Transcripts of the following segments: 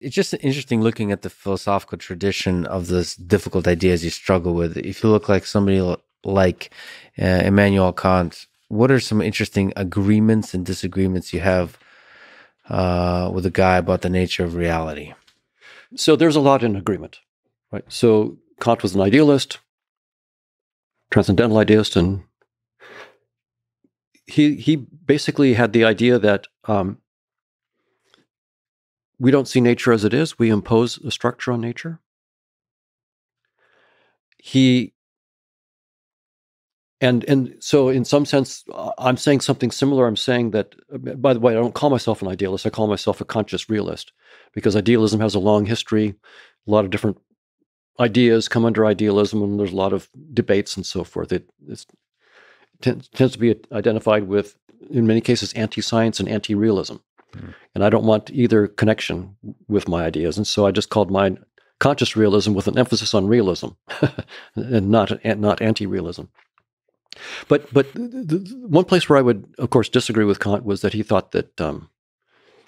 it's just interesting looking at the philosophical tradition of this difficult ideas you struggle with. If you look like somebody like Immanuel Kant, what are some interesting agreements and disagreements you have with a guy about the nature of reality? So there's a lot in agreement, right? So Kant was an idealist, transcendental idealist, and he basically had the idea that we don't see nature as it is. We impose a structure on nature. And so in some sense, I'm saying something similar. I'm saying that, by the way, I don't call myself an idealist. I call myself a conscious realist, because idealism has a long history. A lot of different ideas come under idealism, and there's a lot of debates and so forth. It tends to be identified with, in many cases, anti-science and anti-realism. And I don't want either connection with my ideas. And so I just called mine conscious realism with an emphasis on realism and not anti-realism. But the one place where I would, of course, disagree with Kant was that he thought that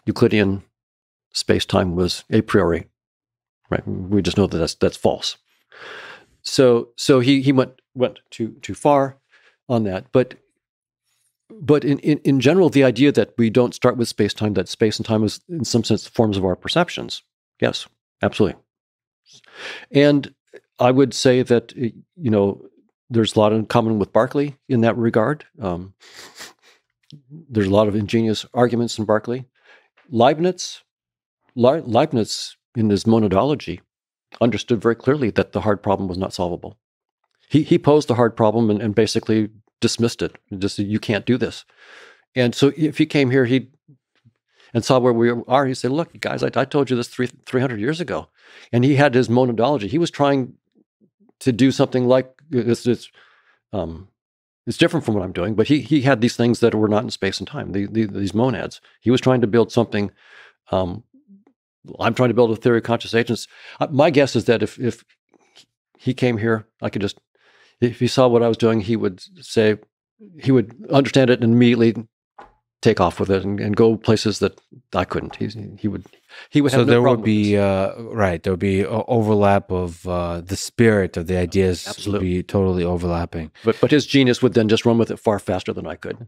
Euclidean space-time was a priori. Right? We just know that that's false. So he went too far on that. But in general, the idea that we don't start with space-time, that space and time is in some sense forms of our perceptions. Yes, absolutely. And I would say that, there's a lot in common with Berkeley in that regard. There's a lot of ingenious arguments in Berkeley. Leibniz in his monadology understood very clearly that the hard problem was not solvable. He posed the hard problem and basically dismissed it. Just said, you can't do this. And so if he came here, and saw where we are, he said, look, guys, I told you this 300 years ago. And he had his monadology. He was trying to do something like this. It's different from what I'm doing, but he had these things that were not in space and time, these monads. He was trying to build something. I'm trying to build a theory of conscious agents. My guess is that if he came here, if he saw what I was doing, he would understand it and immediately take off with it and go places that I couldn't. He would have So no there problem would be right. There would be overlap of the spirit of the ideas. Absolutely. Would be totally overlapping. But his genius would then just run with it far faster than I could.